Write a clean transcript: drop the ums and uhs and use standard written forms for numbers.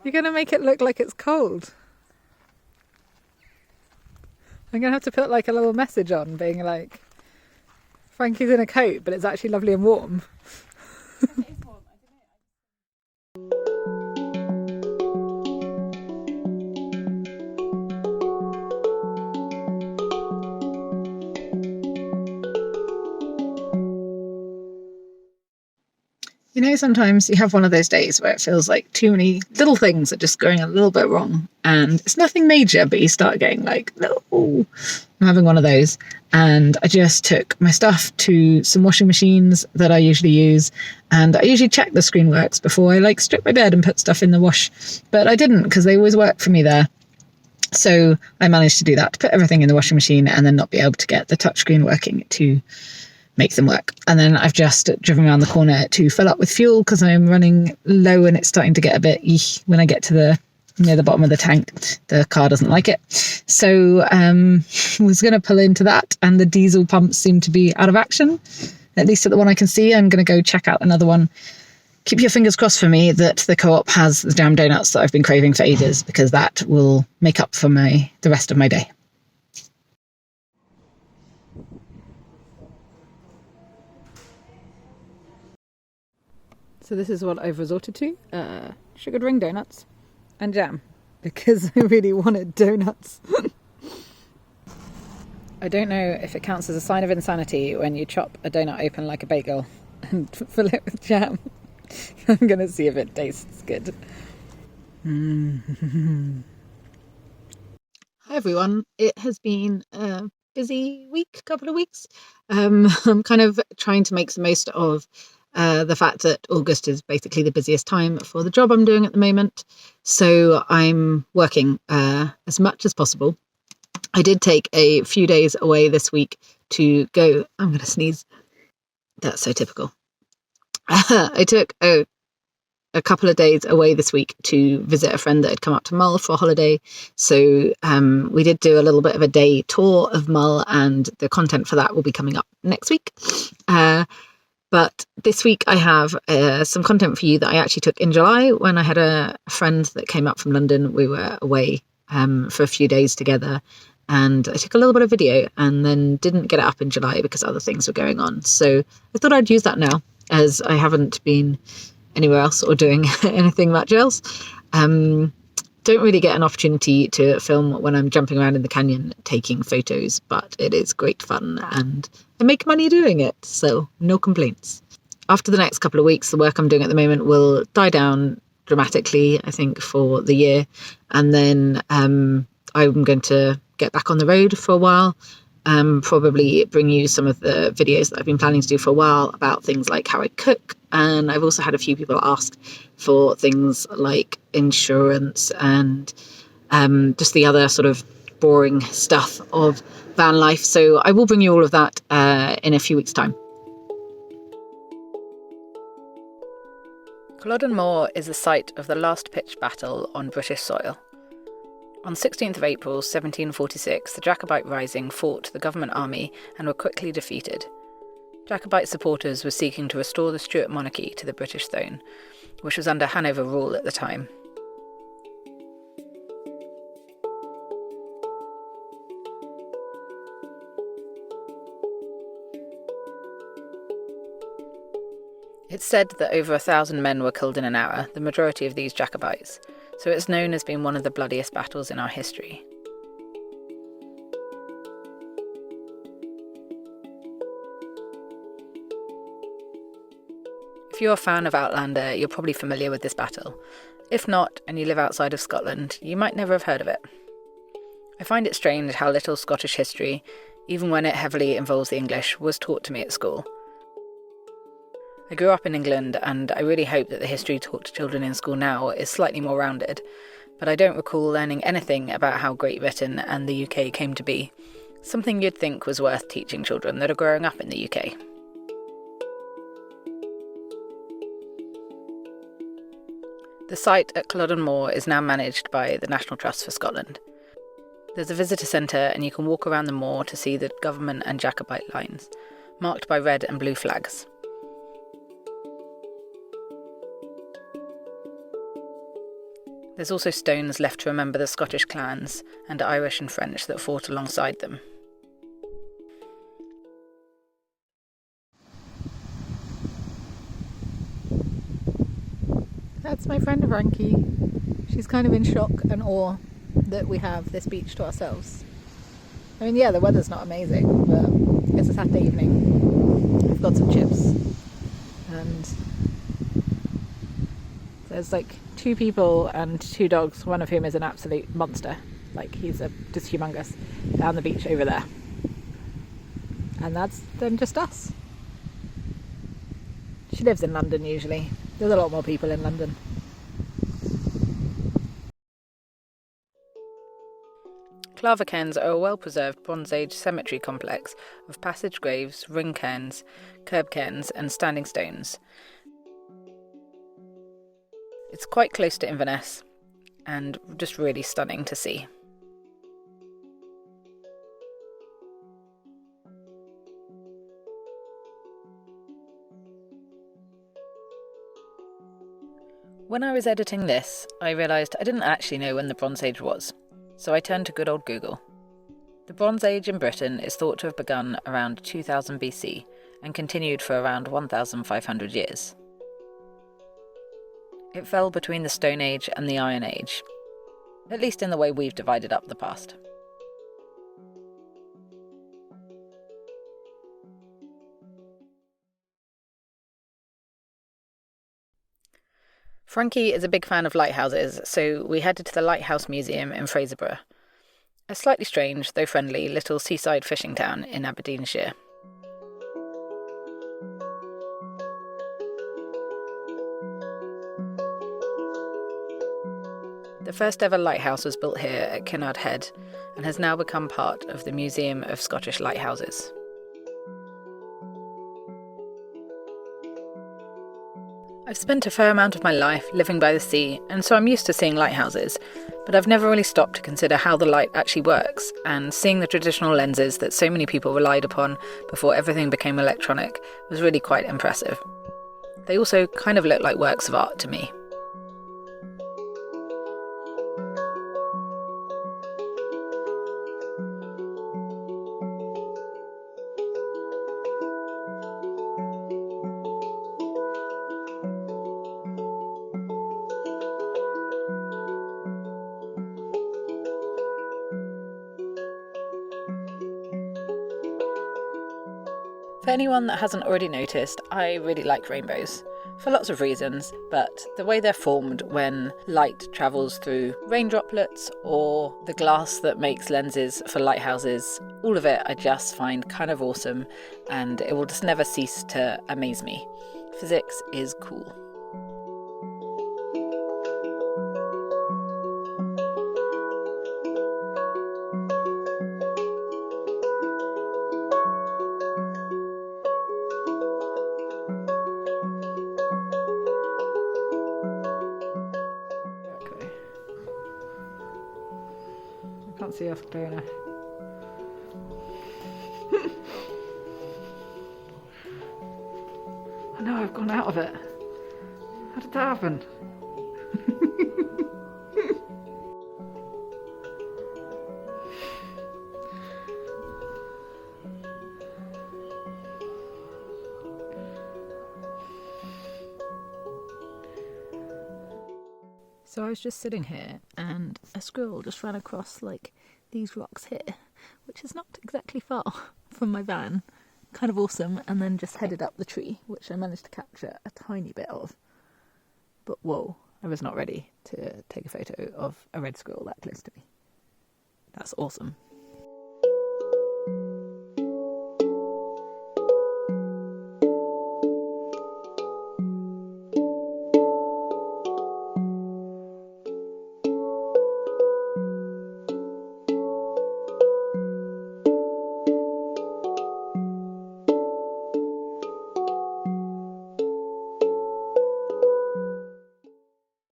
You're going to make it look like it's cold. I'm going to have to put like a little message on being like, Frankie's in a coat, but it's actually lovely and warm. You know, sometimes you have one of those days where it feels like too many little things are just going a little bit wrong. And it's nothing major, but you start getting like, no, I'm having one of those. And I just took my stuff to some washing machines that I usually use. And I usually check the screen works before I like strip my bed and put stuff in the wash. But I didn't, because they always work for me there. So I managed to do that, to put everything in the washing machine and then not be able to get the touchscreen working to make them work. And then I've just driven around the corner to fill up with fuel because I'm running low and it's starting to get a bit when I get to the near the bottom of the tank. The car doesn't like it. So was going to pull into that, and the diesel pumps seem to be out of action, at least at the one I can see. I'm going to go check out another one. Keep your fingers crossed for me that the Co-op has the damn donuts that I've been craving for ages, because that will make up for the rest of my day. So this is what I've resorted to, sugared ring donuts and jam, because I really wanted donuts. I don't know if it counts as a sign of insanity when you chop a donut open like a bagel and fill it with jam. I'm going to see if it tastes good. Hi everyone, it has been a busy couple of weeks. I'm kind of trying to make the most of the fact that August is basically the busiest time for the job I'm doing at the moment. So I'm working as much as possible. I did take a few days away this week to go. I'm going to sneeze. That's so typical. I took a couple of days away this week to visit a friend that had come up to Mull for a holiday. So we did do a little bit of a day tour of Mull, and the content for that will be coming up next week. But this week I have some content for you that I actually took in July when I had a friend that came up from London. We were away for a few days together, and I took a little bit of video and then didn't get it up in July because other things were going on. So I thought I'd use that now, as I haven't been anywhere else or doing anything much else. Don't really get an opportunity to film when I'm jumping around in the canyon taking photos, but it is great fun and I make money doing it, so no complaints. After the next couple of weeks, the work I'm doing at the moment will die down dramatically, I think, for the year. And then I'm going to get back on the road for a while. Probably bring you some of the videos that I've been planning to do for a while about things like how I cook. And I've also had a few people ask for things like insurance and just the other sort of boring stuff of van life. So I will bring you all of that in a few weeks' time. Culloden Moor is the site of the last pitched battle on British soil. On 16th of April 1746, the Jacobite Rising fought the government army and were quickly defeated. Jacobite supporters were seeking to restore the Stuart monarchy to the British throne, which was under Hanover rule at the time. It's said that over 1,000 men were killed in an hour, the majority of these Jacobites, so it's known as being one of the bloodiest battles in our history. If you're a fan of Outlander, you're probably familiar with this battle. If not, and you live outside of Scotland, you might never have heard of it. I find it strange how little Scottish history, even when it heavily involves the English, was taught to me at school. I grew up in England, and I really hope that the history taught to children in school now is slightly more rounded, but I don't recall learning anything about how Great Britain and the UK came to be, something you'd think was worth teaching children that are growing up in the UK. The site at Culloden Moor is now managed by the National Trust for Scotland. There's a visitor centre, and you can walk around the moor to see the government and Jacobite lines, marked by red and blue flags. There's also stones left to remember the Scottish clans and Irish and French that fought alongside them. That's my friend Frankie. She's kind of in shock and awe that we have this beach to ourselves. I mean, yeah, the weather's not amazing, but it's a Saturday evening. We've got some chips, and there's like 2 people and 2 dogs, one of whom is an absolute monster. Like, he's just humongous, down the beach over there. And that's then just us. She lives in London usually. There's a lot more people in London. Clava cairns are a well-preserved Bronze Age cemetery complex of passage graves, ring cairns, curb cairns and standing stones. It's quite close to Inverness and just really stunning to see. When I was editing this, I realised I didn't actually know when the Bronze Age was, so I turned to good old Google. The Bronze Age in Britain is thought to have begun around 2000 BC and continued for around 1,500 years. It fell between the Stone Age and the Iron Age, at least in the way we've divided up the past. Frankie is a big fan of lighthouses, so we headed to the Lighthouse Museum in Fraserburgh, a slightly strange, though friendly, little seaside fishing town in Aberdeenshire. The first ever lighthouse was built here at Kinnaird Head and has now become part of the Museum of Scottish Lighthouses. I've spent a fair amount of my life living by the sea, and so I'm used to seeing lighthouses, but I've never really stopped to consider how the light actually works, and seeing the traditional lenses that so many people relied upon before everything became electronic was really quite impressive. They also kind of look like works of art to me. For anyone that hasn't already noticed, I really like rainbows, for lots of reasons, but the way they're formed when light travels through rain droplets or the glass that makes lenses for lighthouses, all of it I just find kind of awesome, and it will just never cease to amaze me. Physics is cool. I can't see us clear enough. I know, I've gone out of it. How did that happen? So I was just sitting here and a squirrel just ran across like these rocks here, which is not exactly far from my van. Kind of awesome, and then just headed up the tree, which I managed to capture a tiny bit of. But whoa, I was not ready to take a photo of a red squirrel that close to me. That's awesome.